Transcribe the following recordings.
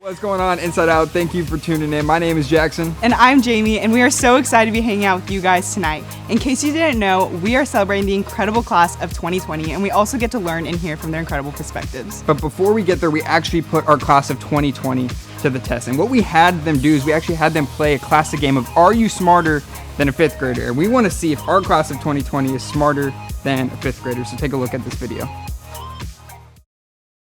What's going on, Inside Out? Thank you for tuning in. My name is Jackson. And I'm Jamie, and we are so excited to be hanging out with you guys tonight. In case you didn't know, we are celebrating the incredible class of 2020, and we also get to learn and hear from their incredible perspectives. But before we get there, we actually put our class of 2020 to the test. And what we had them do is we actually had them play a classic game of Are You Smarter Than a Fifth Grader? And we want to see if our class of 2020 is smarter than a fifth grader. So take a look at this video.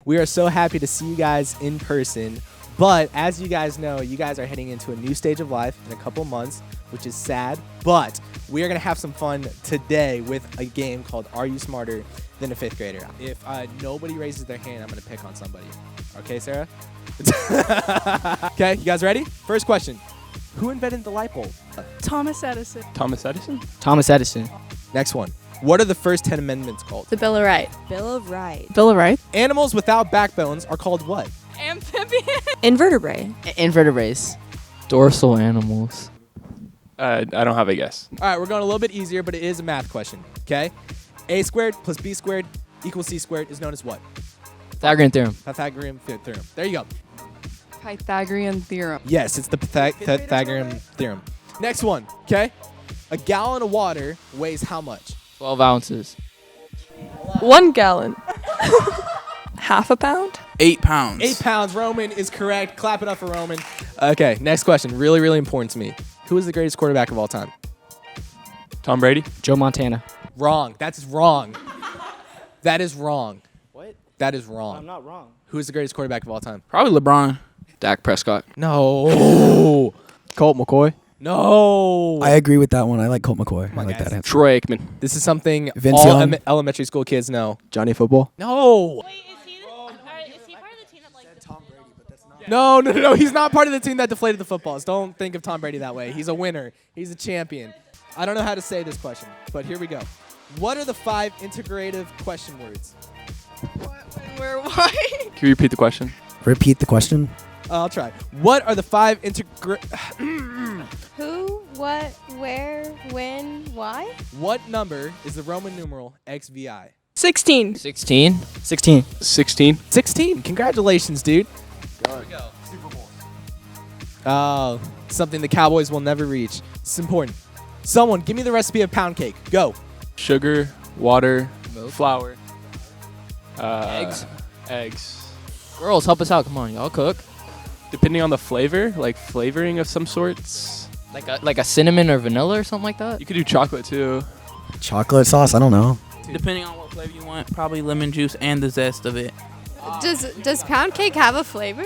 We are so happy to see you guys in person. But as you guys know, you guys are heading into a new stage of life in a couple months, which is sad. But we are going to have some fun today with a game called Are You Smarter Than a Fifth Grader? If nobody raises their hand, I'm going to pick on somebody. Okay, Sarah? Okay, you guys ready? First question. Who invented the light bulb? Thomas Edison. Thomas Edison? Thomas Edison. Next one. What are the first 10 amendments called? The Bill of Rights. Bill of Rights. Bill of Rights. Animals without backbones are called what? Amphibian. Invertebrate. Invertebrates. Dorsal animals. I don't have a guess. All right, we're going a little bit easier, but it is a math question, okay? A squared plus B squared equals C squared is known as what? Pythagorean theorem. Pythagorean theorem. There you go. Pythagorean theorem. Yes, it's the Pythagorean theorem. Next one, okay? A gallon of water weighs how much? 12 ounces. 1 gallon. Half a pound? 8 pounds. 8 pounds. Roman is correct. Clap it up for Roman. Okay, next question. Really, really important to me. Who is the greatest quarterback of all time? Tom Brady? Joe Montana. Wrong. That's wrong. That is wrong. What? That is wrong. I'm not wrong. Who is the greatest quarterback of all time? Probably LeBron. Dak Prescott. No. Colt McCoy. No. I agree with that one. I like Colt McCoy. on, I like guys. that answer. Troy Aikman. This is something Vince all Young. elementary school kids know. Johnny Football. No. Wait, is he part of the team that like Tom Brady, but that's not. No. He's not part of the team that deflated the footballs. Don't think of Tom Brady that way. He's a winner. He's a champion. I don't know how to say this question, but here we go. What are the 5 integrative question words? What, when, where, why? Can you repeat the question? Repeat the question. I'll try. What are the 5 who, what, where, when, why? What number is the Roman numeral XVI? 16. 16. 16. 16. 16. Congratulations, dude. There we go. Super Bowl. Oh, something the Cowboys will never reach. It's important. Someone, give me the recipe of pound cake. Go. Sugar, water, Milk. flour. Eggs. Eggs. Girls, help us out. Come on, y'all cook. Depending on the flavor, like flavoring of some sorts. Like a cinnamon or vanilla or something like that. You could do chocolate too. Chocolate sauce. I don't know. Depending on what flavor you want, probably lemon juice and the zest of it. Does pound cake have a flavor?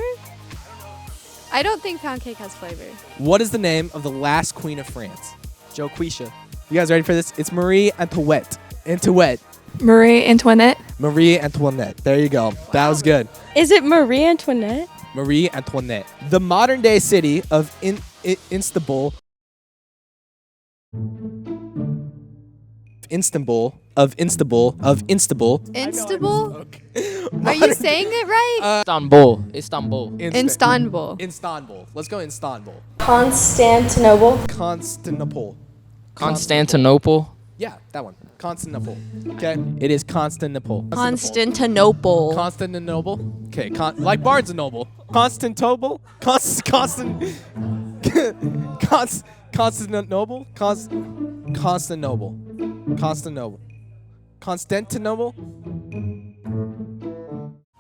I don't think pound cake has flavor. What is the name of the last queen of France? Joquisha. You guys ready for this? It's Marie Antoinette. Marie Antoinette. Marie Antoinette. There you go. That was good. Is it Marie Antoinette? Marie Antoinette. The modern day city of Istanbul. Istanbul? Are you saying it right? Istanbul. Istanbul. Let's go Istanbul. Constantinople. Constantinople. Yeah, that one. Constantinople. Okay. It is Constantinople. Constantinople. Constantinople. Okay. Like Barnes and Noble. Constantinople. Constantinople. Constantinople.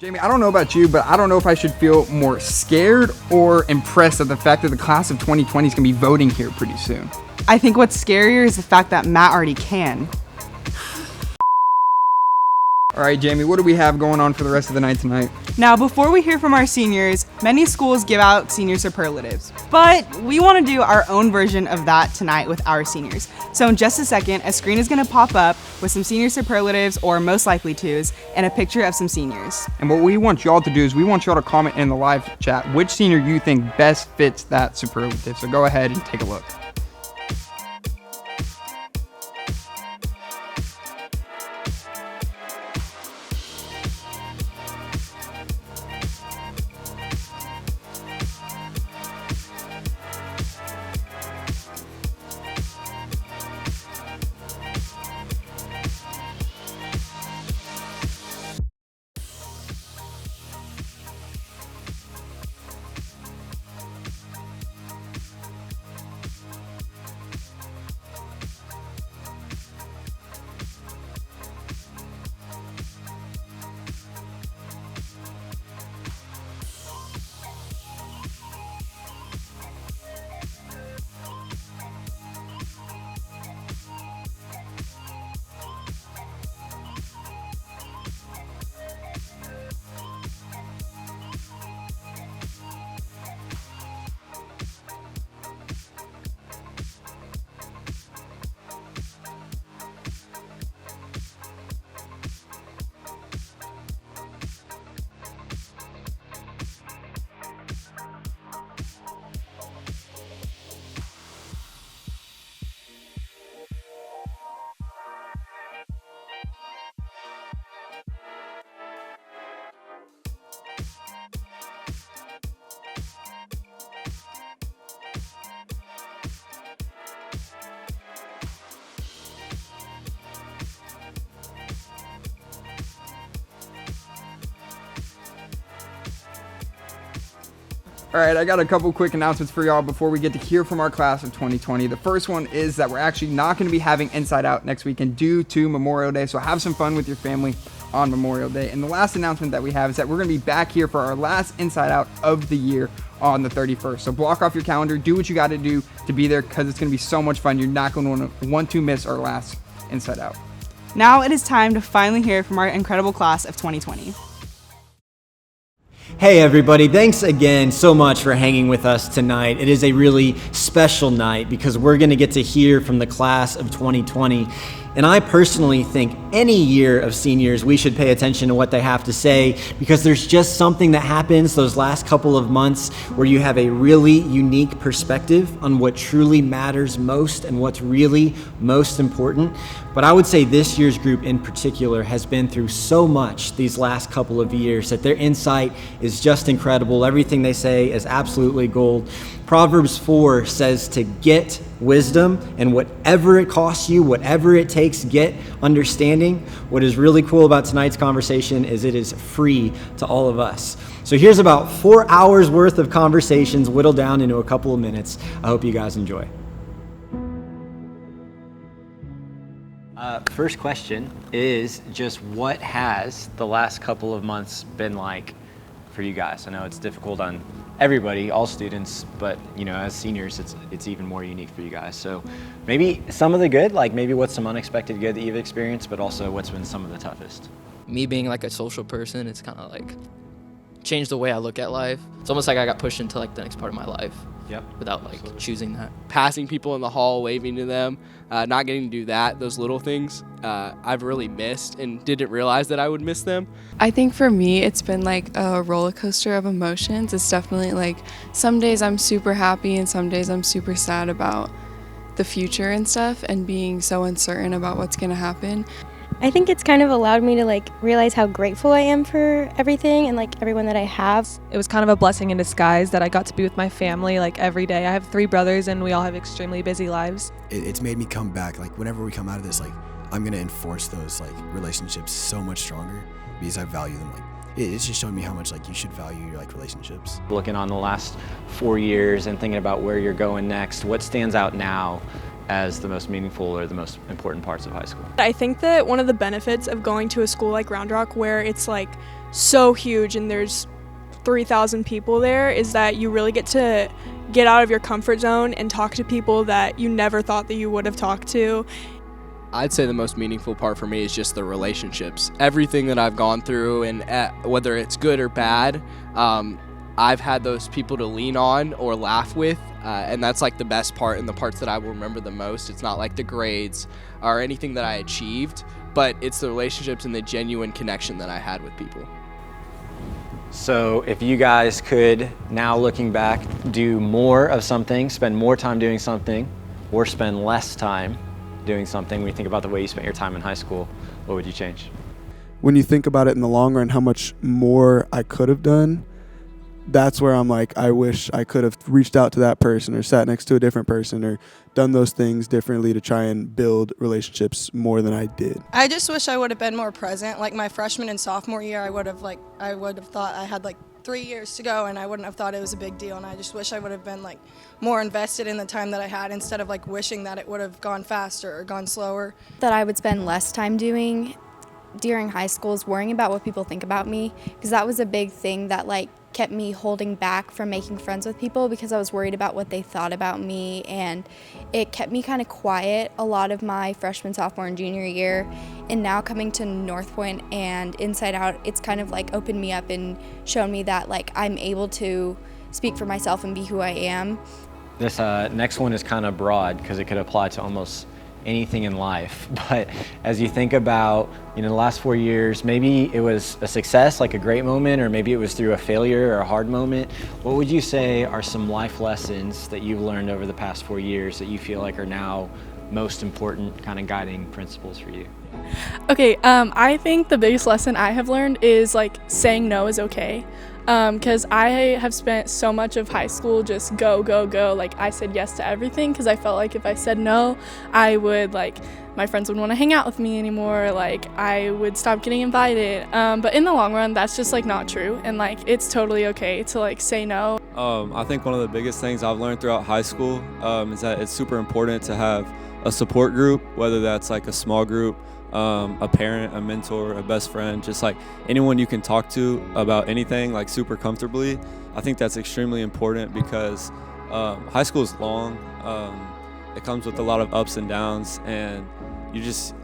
Jamie, I don't know about you, but I don't know if I should feel more scared or impressed at the fact that the class of 2020 is going to be voting here pretty soon. I think what's scarier is the fact that Matt already can. All right, Jamie, what do we have going on for the rest of the night tonight? Now, before we hear from our seniors, many schools give out senior superlatives, but we want to do our own version of that tonight with our seniors. So in just a second, a screen is going to pop up with some senior superlatives, or most likely tos, and a picture of some seniors. And what we want y'all to do is we want y'all to comment in the live chat which senior you think best fits that superlative. So go ahead and take a look. All right, I got a couple quick announcements for y'all before we get to hear from our class of 2020. The first one is that we're actually not going to be having Inside Out next weekend due to Memorial Day, so have some fun with your family on Memorial Day. And the last announcement that we have is that we're going to be back here for our last Inside Out of the year on the 31st. So block off your calendar, do what you got to do to be there because it's going to be so much fun. You're not going to want to miss our last Inside Out. Now it is time to finally hear from our incredible class of 2020. Hey everybody, thanks again so much for hanging with us tonight. It is a really special night because we're going to get to hear from the class of 2020. And I personally think any year of seniors, we should pay attention to what they have to say because there's just something that happens those last couple of months where you have a really unique perspective on what truly matters most and what's really most important. But I would say this year's group in particular has been through so much these last couple of years that their insight is just incredible. Everything they say is absolutely gold. Proverbs 4 says to get wisdom, and whatever it costs you, whatever it takes, get understanding. What is really cool about tonight's conversation is it is free to all of us. So here's about 4 hours worth of conversations whittled down into a couple of minutes. I hope you guys enjoy. First question is just what has the last couple of months been like for you guys? I know it's difficult on everybody, all students, but as seniors, it's even more unique for you guys. So maybe some of the good, like maybe what's some unexpected good that you've experienced, but also what's been some of the toughest. Me being like a social person, it's kind of like changed the way I look at life. It's almost like I got pushed into like the next part of my life. Yep. Without like choosing that. Passing people in the hall, waving to them, not getting to do that, those little things, I've really missed and didn't realize that I would miss them. I think for me, it's been like a roller coaster of emotions. It's definitely like some days I'm super happy and some days I'm super sad about the future and stuff and being so uncertain about what's going to happen. I think it's kind of allowed me to like realize how grateful I am for everything and like everyone that I have. It was kind of a blessing in disguise that I got to be with my family like every day. I have 3 brothers and we all have extremely busy lives. It's made me come back. Like whenever we come out of this, like I'm gonna enforce those like relationships so much stronger because I value them. Like it's just showing me how much like you should value your like relationships. Looking on the last 4 years and thinking about where you're going next, what stands out now as the most meaningful or the most important parts of high school? I think that one of the benefits of going to a school like Round Rock where it's like so huge and there's 3,000 people there is that you really get to get out of your comfort zone and talk to people that you never thought that you would have talked to. I'd say the most meaningful part for me is just the relationships. Everything that I've gone through, and whether it's good or bad, I've had those people to lean on or laugh with, and that's like the best part and the parts that I will remember the most. It's not like the grades or anything that I achieved, but it's the relationships and the genuine connection that I had with people. So if you guys could, now looking back, do more of something, spend more time doing something, or spend less time doing something, when you think about the way you spent your time in high school, what would you change? When you think about it in the long run, how much more I could have done, that's where I'm like, I wish I could have reached out to that person or sat next to a different person or done those things differently to try and build relationships more than I did. I just wish I would have been more present. Like my freshman and sophomore year, I would have thought I had like 3 years to go and I wouldn't have thought it was a big deal. And I just wish I would have been like more invested in the time that I had instead of like wishing that it would have gone faster or gone slower. That I would spend less time doing during high school is worrying about what people think about me, because that was a big thing that like kept me holding back from making friends with people because I was worried about what they thought about me, and it kept me kind of quiet a lot of my freshman, sophomore, and junior year. And now coming to North Point and Inside Out, it's kind of like opened me up and shown me that like I'm able to speak for myself and be who I am. This next one is kind of broad because it could apply to almost anything in life, but as you think about the last 4 years, maybe it was a success, like a great moment, or maybe it was through a failure or a hard moment. What would you say are some life lessons that you've learned over the past 4 years that you feel like are now most important kind of guiding principles for you? Okay, I think the biggest lesson I have learned is like saying no is okay. Because I have spent so much of high school just go, go, go. Like I said yes to everything because I felt like if I said no, I would like my friends wouldn't want to hang out with me anymore. Like I would stop getting invited. But in the long run, that's just like not true. And like it's totally okay to like say no. I think one of the biggest things I've learned throughout high school is that it's super important to have a support group, whether that's like a small group, a parent, a mentor, a best friend, just like anyone you can talk to about anything like super comfortably. I think that's extremely important because high school is long. It comes with a lot of ups and downs, and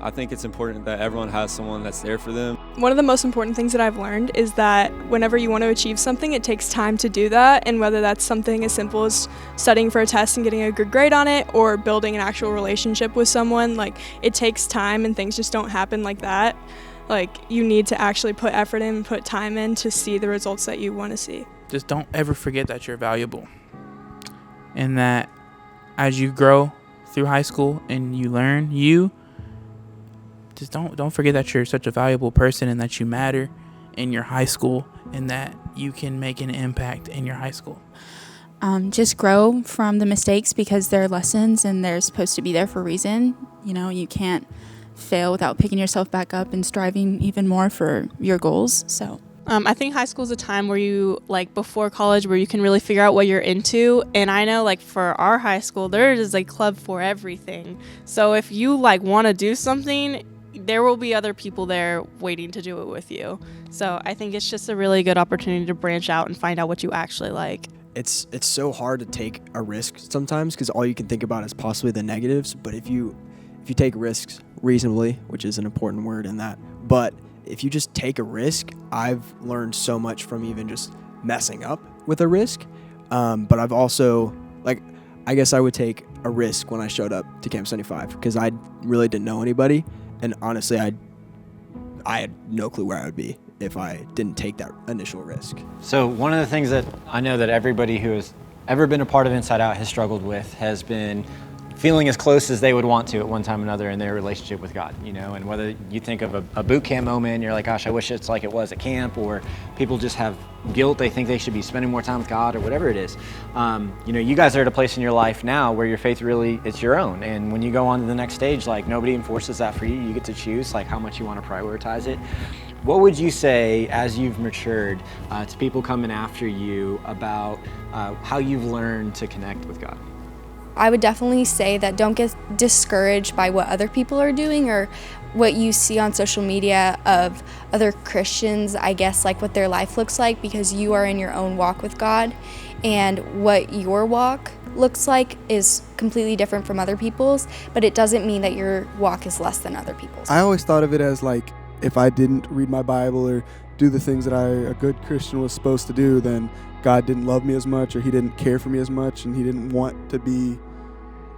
I think it's important that everyone has someone that's there for them. One of the most important things that I've learned is that whenever you want to achieve something, it takes time to do that. And whether that's something as simple as studying for a test and getting a good grade on it, or building an actual relationship with someone, like it takes time and things just don't happen like that. Like you need to actually put effort in and put time in to see the results that you want to see. Just don't ever forget that you're valuable. And that as you grow through high school and you learn, just don't forget that you're such a valuable person and that you matter in your high school and that you can make an impact in your high school. Just grow from the mistakes because they're lessons and they're supposed to be there for a reason. You know, you can't fail without picking yourself back up and striving even more for your goals. So I think high school is a time where you, like before college, where you can really figure out what you're into. And I know like for our high school, there is a club for everything. So if you like want to do something, there will be other people there waiting to do it with you. So I think it's just a really good opportunity to branch out and find out what you actually like. It's so hard to take a risk sometimes because all you can think about is possibly the negatives. But if you take risks reasonably, which is an important word in that, but if you just take a risk, I've learned so much from even just messing up with a risk. But I've also, like, I guess I would take a risk when I showed up to Camp 75 because I really didn't know anybody. And honestly, I had no clue where I would be if I didn't take that initial risk. So one of the things that I know that everybody who has ever been a part of Inside Out has struggled with has been feeling as close as they would want to at one time or another in their relationship with God, you know, and whether you think of a boot camp moment, you're like, gosh, I wish it's like it was at camp, or people just have guilt, they think they should be spending more time with God, or whatever it is. You know, you guys are at a place in your life now where your faith really, it's your own, and when you go on to the next stage, like nobody enforces that for you, you get to choose like how much you want to prioritize it. What would you say as you've matured to people coming after you about how you've learned to connect with God? I would definitely say that don't get discouraged by what other people are doing or what you see on social media of other Christians, I guess, like what their life looks like, because you are in your own walk with God, and what your walk looks like is completely different from other people's, but it doesn't mean that your walk is less than other people's. I always thought of it as like, if I didn't read my Bible or do the things that a good Christian was supposed to do, then God didn't love me as much, or he didn't care for me as much, and he didn't want to be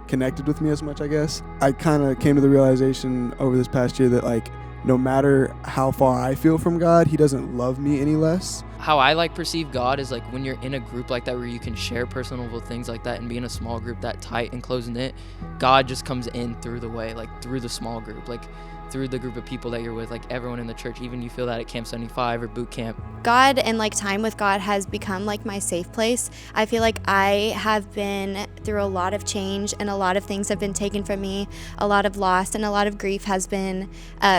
connected with me as much, I guess. I kind of came to the realization over this past year that like no matter how far I feel from God, he doesn't love me any less. How I like perceive God is like when you're in a group like that where you can share personal things like that and be in a small group that tight and close knit, God just comes in through the way, like through the small group, like through the group of people that you're with, like everyone in the church, even you feel that at Camp 75 or boot camp. God and like time with God has become like my safe place. I feel like I have been through a lot of change and a lot of things have been taken from me. A lot of loss and a lot of grief has been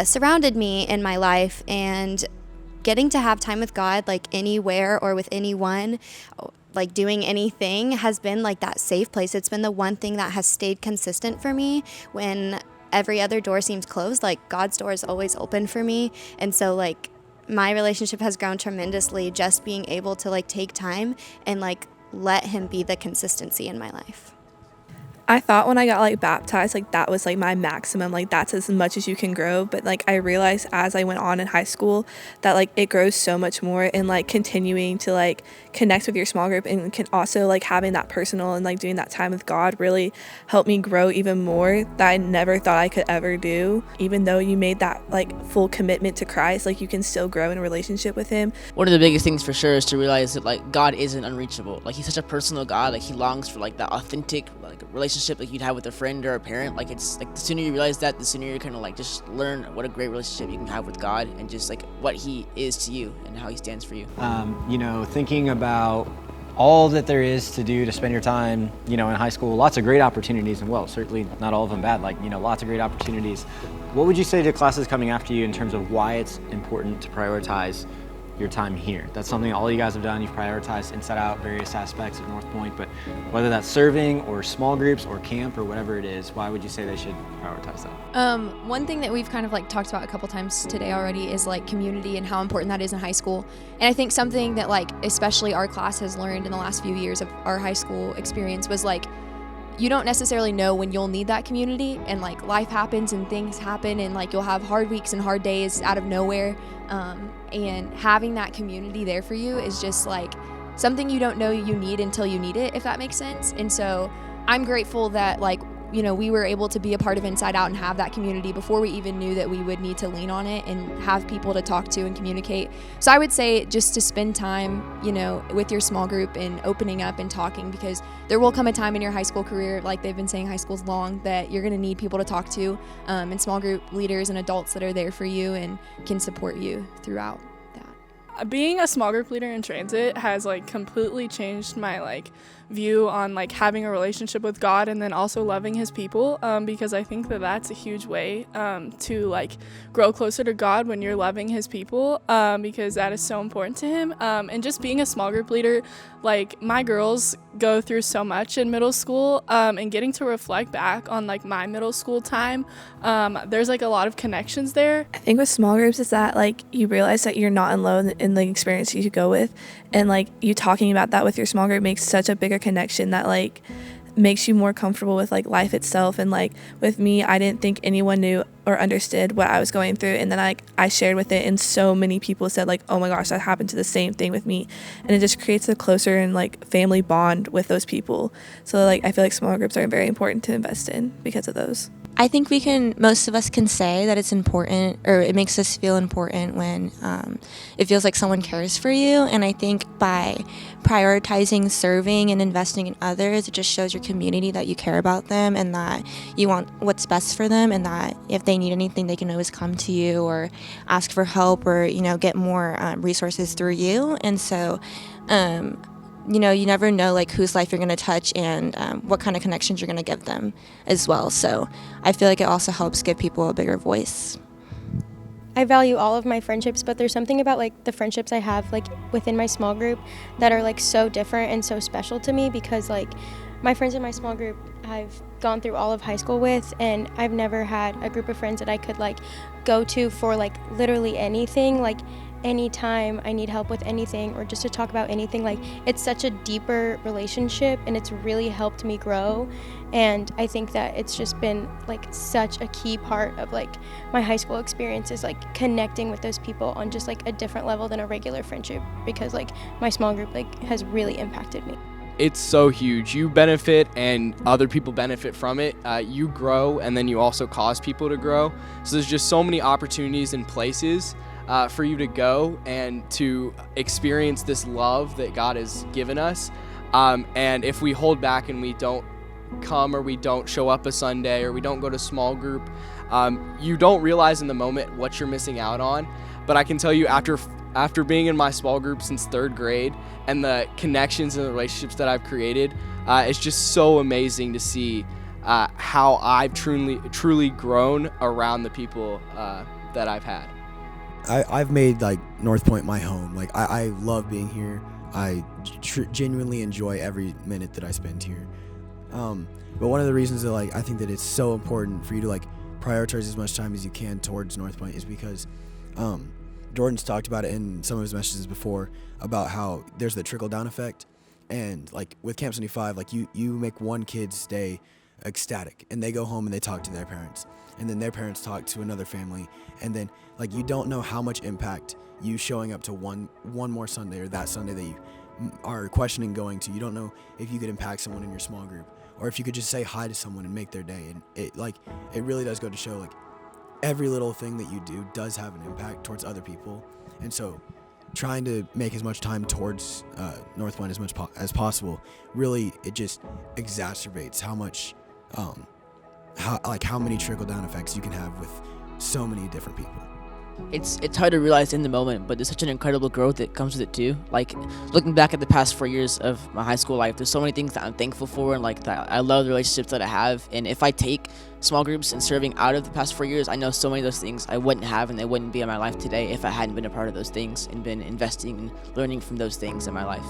surrounded me in my life, and getting to have time with God like anywhere or with anyone, like doing anything, has been like that safe place. It's been the one thing that has stayed consistent for me when every other door seems closed. Like God's door is always open for me. And so like my relationship has grown tremendously just being able to like take time and like let him be the consistency in my life. I thought when I got like baptized, like that was like my maximum, like that's as much as you can grow. But like I realized as I went on in high school that like it grows so much more, and like continuing to like connect with your small group and can also like having that personal and like doing that time with God really helped me grow even more, that I never thought I could ever do. Even though you made that like full commitment to Christ, like you can still grow in a relationship with him. One of the biggest things for sure is to realize that like God isn't unreachable. Like he's such a personal God, like he longs for like that authentic like relationship relationship like you'd have with a friend or a parent. Like it's like the sooner you realize that, the sooner you kind of like just learn what a great relationship you can have with God and just like what He is to you and how He stands for you. Thinking about all that there is to do to spend your time, in high school, lots of great opportunities, and certainly not all of them bad, lots of great opportunities. What would you say to classes coming after you in terms of why it's important to prioritize your time here? That's something all you guys have done. You've prioritized InsideOut, various aspects of North Point, but whether that's serving or small groups or camp or whatever it is, why would you say they should prioritize that? One thing that we've kind of talked about a couple times today already is community and how important that is in high school. And I think something that especially our class has learned in the last few years of our high school experience was you don't necessarily know when you'll need that community, and life happens and things happen, and you'll have hard weeks and hard days out of nowhere, and having that community there for you is just something you don't know you need until you need it, if that makes sense. And so I'm grateful that we were able to be a part of InsideOut and have that community before we even knew that we would need to lean on it and have people to talk to and communicate. So I would say just to spend time, with your small group and opening up and talking, because there will come a time in your high school career, like they've been saying, high school's long, that you're going to need people to talk to, and small group leaders and adults that are there for you and can support you throughout. Being a small group leader in transit has completely changed my view on having a relationship with God, and then also loving His people, because I think that that's a huge way to grow closer to God when you're loving His people, because that is so important to Him. And just being a small group leader, my girls go through so much in middle school, and getting to reflect back on my middle school time, there's a lot of connections there. I think with small groups is that you realize that you're not alone in the experience you go with, and you talking about that with your small group makes such a bigger connection that makes you more comfortable with life itself. And with me, I didn't think anyone knew or understood what I was going through, and then I shared with it, and so many people said oh my gosh, that happened to the same thing with me, and it just creates a closer and family bond with those people. So I feel small groups are very important to invest in because of those. I think most of us can say that it's important, or it makes us feel important when it feels like someone cares for you. And I think by prioritizing serving and investing in others, it just shows your community that you care about them and that you want what's best for them, and that if they need anything, they can always come to you or ask for help, or get more resources through you. And so you never know whose life you're going to touch and what kind of connections you're going to give them as well. So I feel it also helps give people a bigger voice. I value all of my friendships, but there's something about the friendships I have within my small group that are so different and so special to me, because my friends in my small group I've gone through all of high school with, and I've never had a group of friends that I could go to for literally anything, anytime I need help with anything or just to talk about anything. It's such a deeper relationship, and it's really helped me grow. And I think that it's just been such a key part of my high school experience is connecting with those people on just a different level than a regular friendship, because my small group has really impacted me. It's so huge. You benefit and other people benefit from it. You grow, and then you also cause people to grow. So there's just so many opportunities and places for you to go and to experience this love that God has given us. And if we hold back and we don't come, or we don't show up a Sunday, or we don't go to small group, you don't realize in the moment what you're missing out on. But I can tell you, after being in my small group since 3rd grade and the connections and the relationships that I've created, it's just so amazing to see how I've truly grown around the people that I've had. I've made North Point my home. I love being here. I genuinely enjoy every minute that I spend here. But one of the reasons that I think that it's so important for you to prioritize as much time as you can towards North Point is because Jordan's talked about it in some of his messages before about how there's the trickle-down effect. And with Camp 75, you make one kid's day ecstatic, and they go home and they talk to their parents, and then their parents talk to another family, and then you don't know how much impact you showing up to one more Sunday, or that Sunday that you are questioning going to, you don't know if you could impact someone in your small group, or if you could just say hi to someone and make their day. And it really does go to show every little thing that you do does have an impact towards other people. And so trying to make as much time towards North Point as much as possible, really it just exacerbates how much how many trickle down effects you can have with so many different people. It's hard to realize in the moment, but there's such an incredible growth that comes with it too. Like looking back at the past 4 years of my high school life, there's so many things that I'm thankful for, and like that I love the relationships that I have. And if I take small groups and serving out of the past 4 years, I know so many of those things I wouldn't have, and they wouldn't be in my life today if I hadn't been a part of those things and been investing and learning from those things in my life.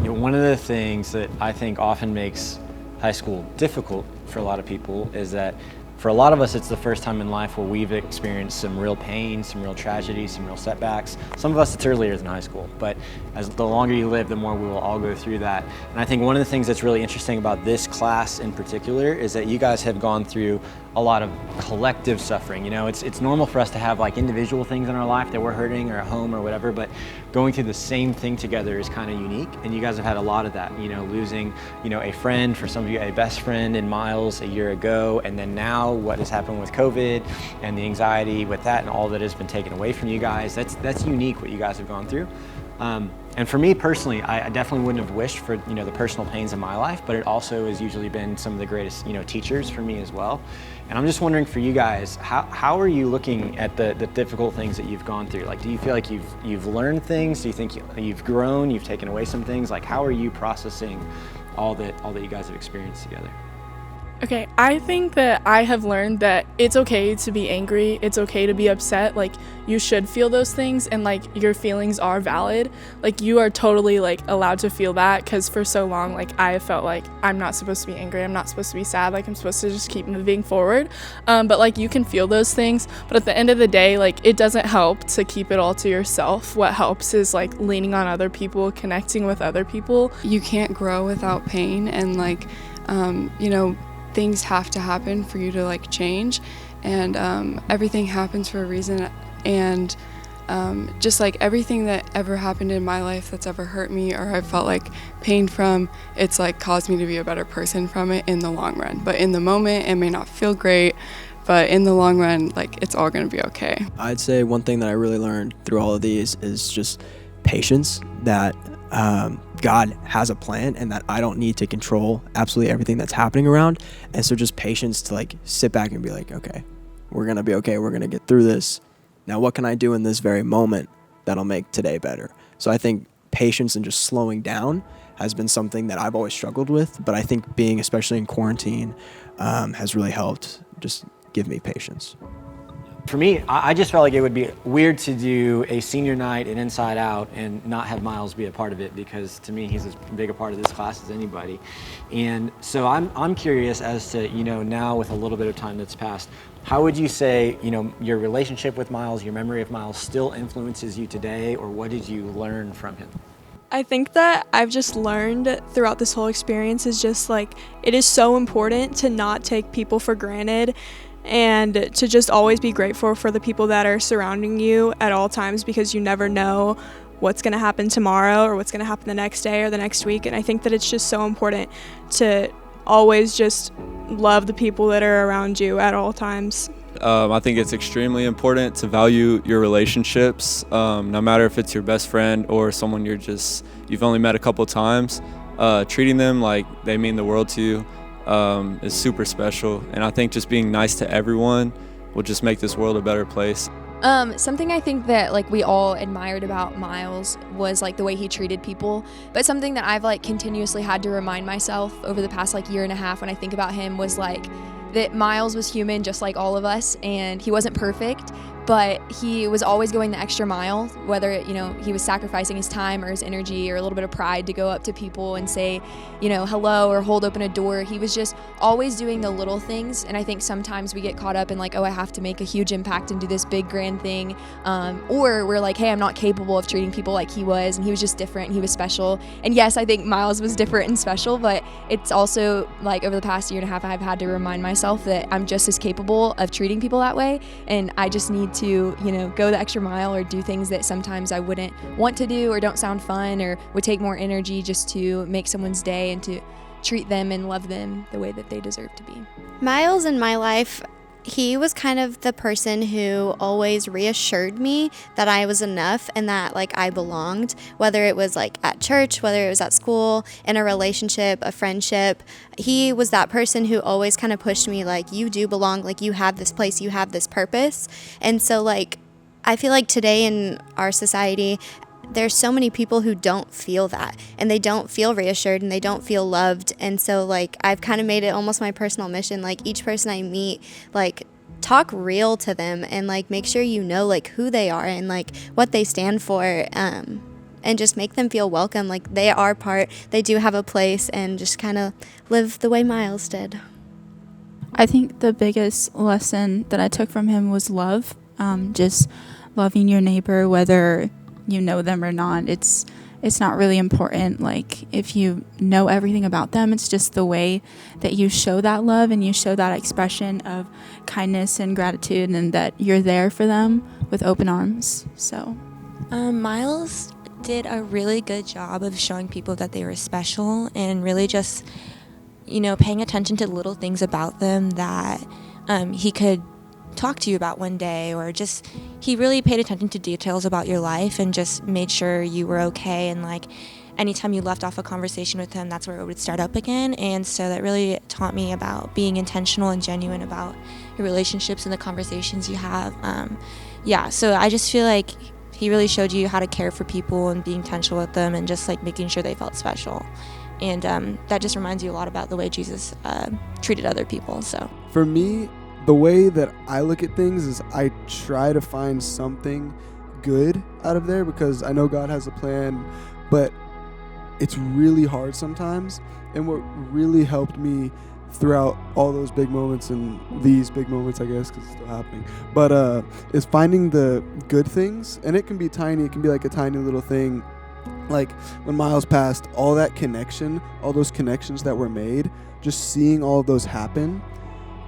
You know, one of the things that I think often makes high school difficult for a lot of people is that for a lot of us, it's the first time in life where we've experienced some real pain, some real tragedy, some real setbacks. Some of us, it's earlier than high school, but as the longer you live, the more we will all go through that. And I think one of the things that's really interesting about this class in particular is that you guys have gone through a lot of collective suffering. You know, it's normal for us to have like individual things in our life that we're hurting or at home or whatever, but going through the same thing together is kind of unique. And you guys have had a lot of that, you know, losing, you know, a friend, for some of you, a best friend in Miles a year ago. And then now what has happened with COVID and the anxiety with that and all that has been taken away from you guys. That's unique what you guys have gone through. And for me personally, I definitely wouldn't have wished for, you know, the personal pains in my life, but it also has usually been some of the greatest, you know, teachers for me as well. And I'm just wondering for you guys, how are you looking at the difficult things that you've gone through? Like, do you feel like you've learned things? Do you think you've grown? You've taken away some things? Like, how are you processing all that you guys have experienced together? Okay, I think that I have learned that it's okay to be angry, it's okay to be upset, like you should feel those things and like your feelings are valid. Like you are totally like allowed to feel that, because for so long like I have felt like I'm not supposed to be angry, I'm not supposed to be sad, like I'm supposed to just keep moving forward. But like you can feel those things, but at the end of the day, like it doesn't help to keep it all to yourself. What helps is like leaning on other people, connecting with other people. You can't grow without pain, and like, you know, things have to happen for you to like change, and everything happens for a reason. And just like everything that ever happened in my life that's ever hurt me or I felt like pain from, it's like caused me to be a better person from it in the long run. But in the moment it may not feel great, but in the long run, like it's all gonna be okay. I'd say one thing that I really learned through all of these is just patience, that God has a plan and that I don't need to control absolutely everything that's happening around. And so just patience to like sit back and be like, okay, we're going to be okay. We're going to get through this. Now, what can I do in this very moment that'll make today better? So I think patience and just slowing down has been something that I've always struggled with, but I think being, especially in quarantine, has really helped just give me patience. For me, I just felt like it would be weird to do a senior night at Inside Out and not have Miles be a part of it, because to me, he's as big a part of this class as anybody. And so I'm curious as to, you know, now with a little bit of time that's passed, how would you say, you know, your relationship with Miles, your memory of Miles still influences you today, or what did you learn from him? I think that I've just learned throughout this whole experience is just like, it is so important to not take people for granted, and to just always be grateful for the people that are surrounding you at all times, because you never know what's going to happen tomorrow or what's going to happen the next day or the next week. And I think that it's just so important to always just love the people that are around you at all times. I think it's extremely important to value your relationships, no matter if it's your best friend or someone you've only met a couple times. Treating them like they mean the world to you is super special, and I think just being nice to everyone will just make this world a better place. Something I think that like we all admired about Miles was like the way he treated people, but something that I've like continuously had to remind myself over the past like year and a half when I think about him was like that Miles was human just like all of us, and he wasn't perfect, but he was always going the extra mile, whether, you know, he was sacrificing his time or his energy or a little bit of pride to go up to people and say, you know, hello or hold open a door. He was just always doing the little things. And I think sometimes we get caught up in like, oh, I have to make a huge impact and do this big grand thing. Or we're like, hey, I'm not capable of treating people like he was, and he was just different, he was special. And yes, I think Miles was different and special, but it's also like over the past year and a half, I've had to remind myself that I'm just as capable of treating people that way. And I just need to, you know, go the extra mile or do things that sometimes I wouldn't want to do or don't sound fun or would take more energy just to make someone's day and to treat them and love them the way that they deserve to be. Miles in my life He was kind of the person who always reassured me that I was enough and that like I belonged, whether it was like at church, whether it was at school, in a relationship, a friendship. He was that person who always kind of pushed me like, you do belong, like you have this place, you have this purpose. And so like I feel like today in our society, there's so many people who don't feel that, and they don't feel reassured, and they don't feel loved. And so like I've kind of made it almost my personal mission, like each person I meet, like talk real to them and like make sure you know like who they are and like what they stand for, and just make them feel welcome, like they are part, they do have a place, and just kind of live the way Miles did. I think the biggest lesson that I took from him was love, just loving your neighbor, whether you know them or not. It's not really important like if you know everything about them. It's just the way that you show that love and you show that expression of kindness and gratitude, and that you're there for them with open arms. So Miles did a really good job of showing people that they were special, and really just, you know, paying attention to little things about them that he could talk to you about one day, or just he really paid attention to details about your life and just made sure you were okay. And like anytime you left off a conversation with him, that's where it would start up again. And so that really taught me about being intentional and genuine about your relationships and the conversations you have. So I just feel like he really showed you how to care for people and being intentional with them and just like making sure they felt special. And that just reminds you a lot about the way Jesus treated other people. So for me, the way that I look at things is I try to find something good out of there, because I know God has a plan, but it's really hard sometimes. And what really helped me throughout all those big moments, and these big moments, I guess, because it's still happening, but is finding the good things. And it can be tiny. It can be like a tiny little thing. Like when Miles passed, all that connection, all those connections that were made, just seeing all of those happen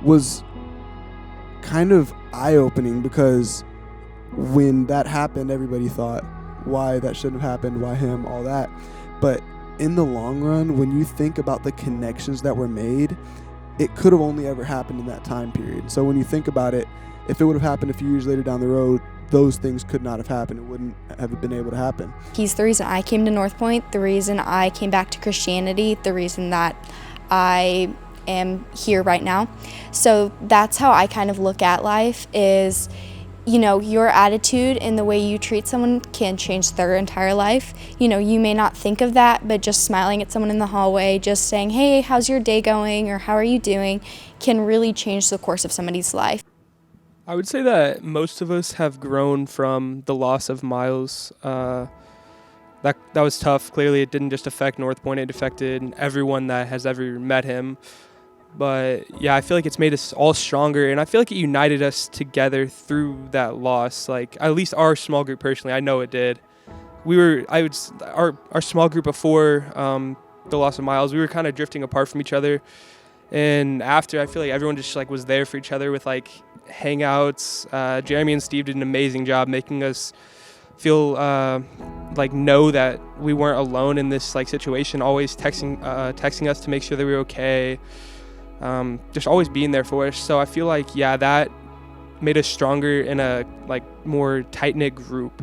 was kind of eye-opening, because when that happened, everybody thought, why that shouldn't have happened, why him, all that. But in the long run, when you think about the connections that were made, it could have only ever happened in that time period. So when you think about it, if it would have happened a few years later down the road, those things could not have happened. It wouldn't have been able to happen. He's the reason I came to North Point, the reason I came back to Christianity, the reason that I am here right now. So that's how I kind of look at life is, you know, your attitude and the way you treat someone can change their entire life. You know, you may not think of that, but just smiling at someone in the hallway, just saying, hey, how's your day going, or how are you doing, can really change the course of somebody's life. I would say that most of us have grown from the loss of Miles. That was tough. Clearly, it didn't just affect North Point. It affected everyone that has ever met him. But yeah, I feel like it's made us all stronger, and I feel like it united us together through that loss. Like at least our small group personally, I know it did. Our small group before the loss of Miles, we were kind of drifting apart from each other, and after, I feel like everyone just like was there for each other with like hangouts. Jeremy and Steve did an amazing job making us feel like know that we weren't alone in this like situation. Always texting us to make sure that we were okay. Just always being there for us. So I feel like, yeah, that made us stronger in a like more tight-knit group,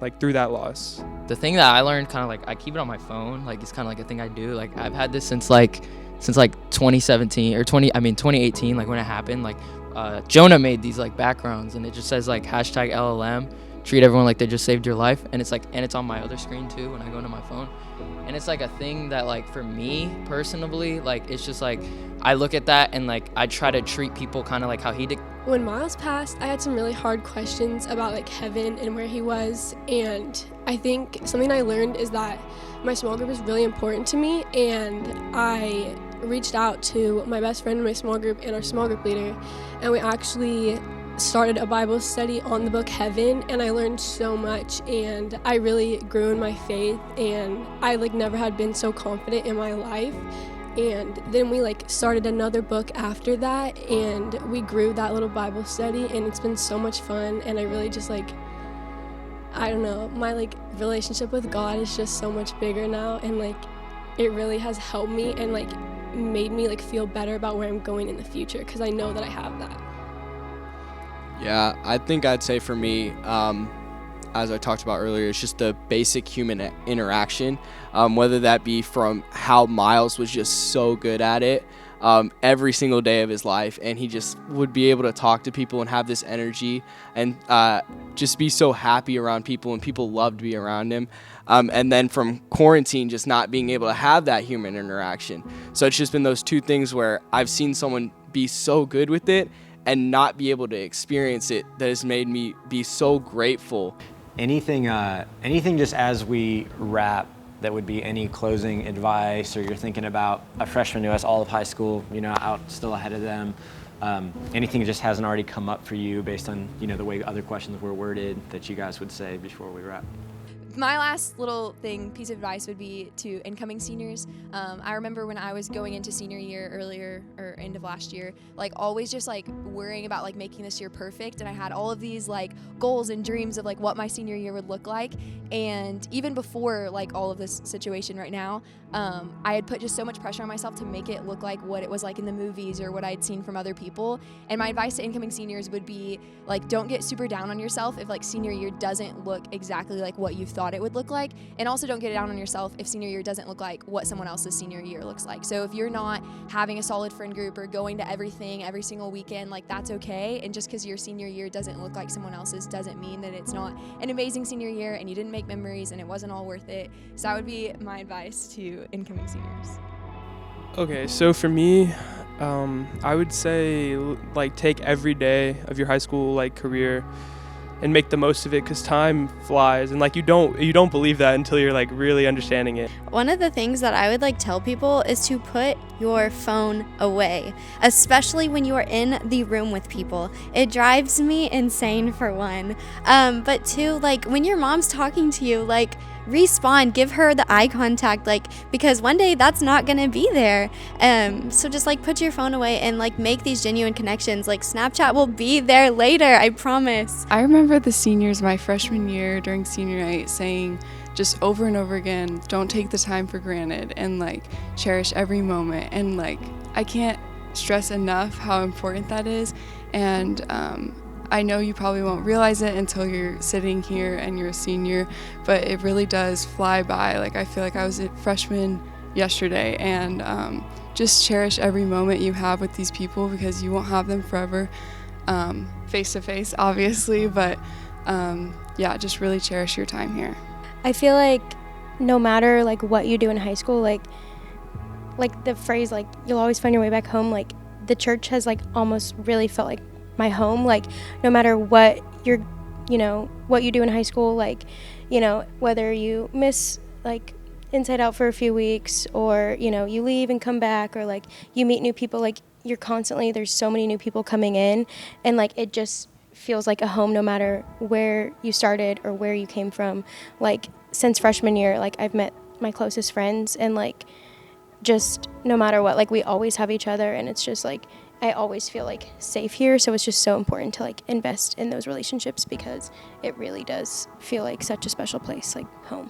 like through that loss. The thing that I learned, kind of like I keep it on my phone, like it's kind of like a thing I do. Like I've had this since 2017 or 2018, like when it happened. Like Jonah made these like backgrounds, and it just says like #LLM, treat everyone like they just saved your life. And it's like, and it's on my other screen too when I go into my phone. And it's like a thing that like for me personally, like it's just like I look at that and like I try to treat people kind of like how he did. When Miles passed, I had some really hard questions about like heaven and where he was, and I think something I learned is that my small group is really important to me, and I reached out to my best friend in my small group and our small group leader, and we actually started a Bible study on the book Heaven, and I learned so much, and I really grew in my faith, and I like never had been so confident in my life. And then we like started another book after that, and we grew that little Bible study, and it's been so much fun. And I really just like, I don't know, my like relationship with God is just so much bigger now, and like it really has helped me and like made me like feel better about where I'm going in the future, because I know that I have that. Yeah, I think I'd say for me, as I talked about earlier, it's just the basic human interaction, whether that be from how Miles was just so good at it every single day of his life, and he just would be able to talk to people and have this energy and just be so happy around people, and people loved to be around him. And then from quarantine, just not being able to have that human interaction. So it's just been those two things where I've seen someone be so good with it and not be able to experience it that has made me be so grateful. Anything just as we wrap that would be any closing advice, or you're thinking about a freshman who has all of high school, out still ahead of them, anything that just hasn't already come up for you based on, the way other questions were worded that you guys would say before we wrap? My last little piece of advice would be to incoming seniors. I remember when I was going into senior year earlier, or end of last year, always just worrying about making this year perfect, and I had all of these goals and dreams of what my senior year would look like. And even before all of this situation right now, I had put just so much pressure on myself to make it look like what it was like in the movies or what I'd seen from other people. And my advice to incoming seniors would be don't get super down on yourself if senior year doesn't look exactly like what you thought it would look like, and also don't get down on yourself if senior year doesn't look like what someone else's senior year looks like. So if you're not having a solid friend group or going to everything every single weekend, that's okay. And just because your senior year doesn't look like someone else's doesn't mean that it's not an amazing senior year and you didn't make memories and it wasn't all worth it. So that would be my advice to incoming seniors. Okay, so for me, I would say take every day of your high school career and make the most of it, because time flies, and you don't believe that until you're really understanding it. One of the things that I would tell people is to put your phone away, especially when you are in the room with people. It drives me insane, for one, but two, when your mom's talking to you, respond, give her the eye contact, because one day that's not gonna be there. So just put your phone away and make these genuine connections. Snapchat will be there later, I promise. I remember the seniors my freshman year during senior night saying just over and over again, don't take the time for granted, and cherish every moment. And I can't stress enough how important that is. And I know you probably won't realize it until you're sitting here and you're a senior, but it really does fly by. I feel like I was a freshman yesterday, and just cherish every moment you have with these people, because you won't have them forever, face to face, obviously, but yeah, just really cherish your time here. I feel like no matter what you do in high school, like the phrase you'll always find your way back home, the church has almost really felt like my home. No matter what you're what you do in high school, whether you miss InsideOut for a few weeks, or you leave and come back, or you meet new people, you're constantly, there's so many new people coming in, and it just feels like a home no matter where you started or where you came from. Since freshman year, I've met my closest friends, and just no matter what, we always have each other, and it's just I always feel safe here. So it's just so important to invest in those relationships, because it really does feel like such a special place, home.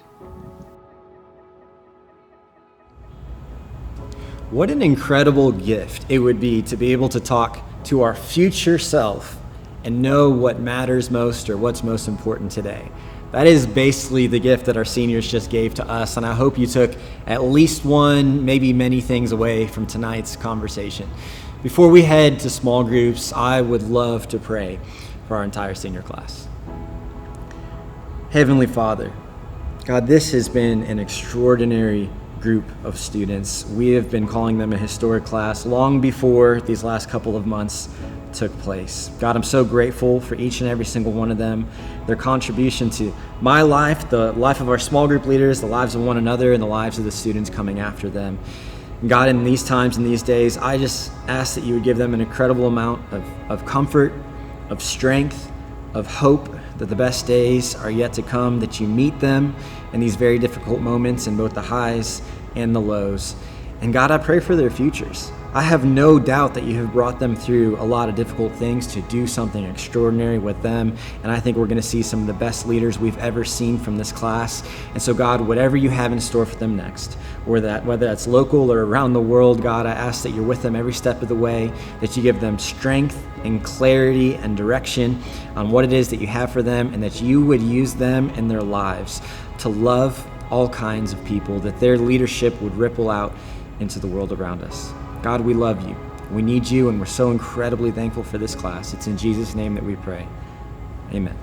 What an incredible gift it would be to be able to talk to our future self and know what matters most, or what's most important today. That is basically the gift that our seniors just gave to us, and I hope you took at least one, maybe many things away from tonight's conversation. Before we head to small groups, I would love to pray for our entire senior class. Heavenly Father, God, this has been an extraordinary group of students. We have been calling them a historic class long before these last couple of months took place. God, I'm so grateful for each and every single one of them, their contribution to my life, the life of our small group leaders, the lives of one another, and the lives of the students coming after them. God, in these times and these days, I just ask that you would give them an incredible amount of comfort, of strength, of hope, that the best days are yet to come, that you meet them in these very difficult moments, in both the highs and the lows. And God, I pray for their futures. I have no doubt that you have brought them through a lot of difficult things to do something extraordinary with them, and I think we're going to see some of the best leaders we've ever seen from this class. And so God, whatever you have in store for them next, whether that's local or around the world, God, I ask that you're with them every step of the way, that you give them strength and clarity and direction on what it is that you have for them, and that you would use them in their lives to love all kinds of people, that their leadership would ripple out into the world around us. God, we love you. We need you, and we're so incredibly thankful for this class. It's in Jesus' name that we pray. Amen.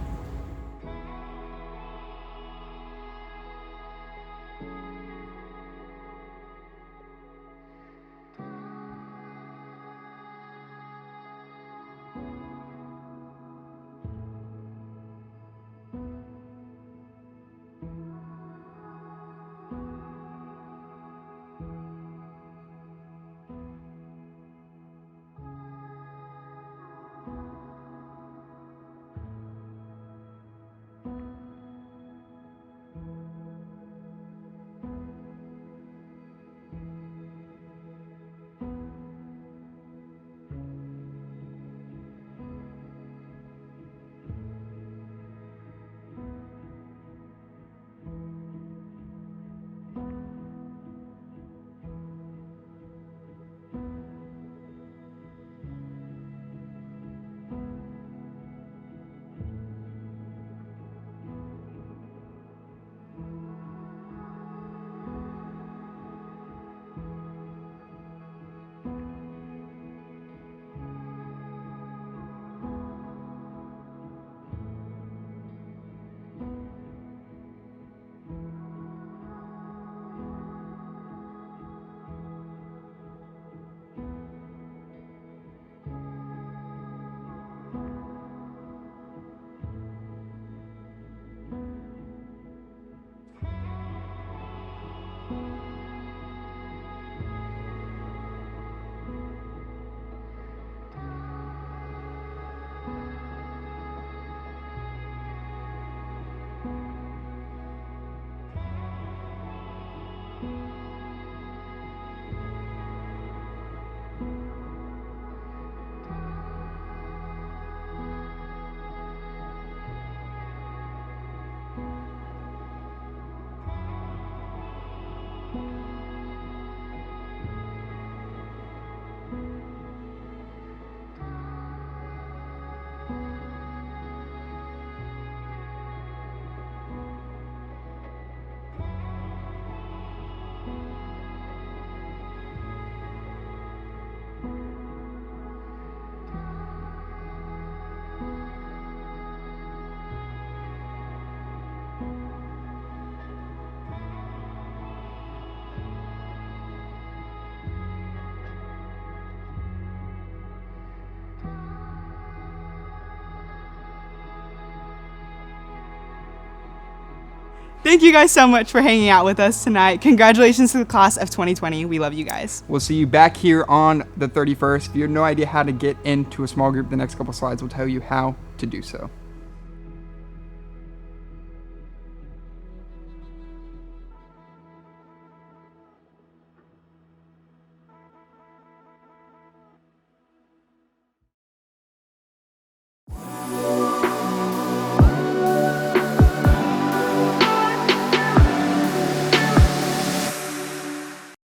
Thank you guys so much for hanging out with us tonight. Congratulations to the class of 2020. We love you guys. We'll see you back here on the 31st. If you have no idea how to get into a small group, the next couple slides will tell you how to do so.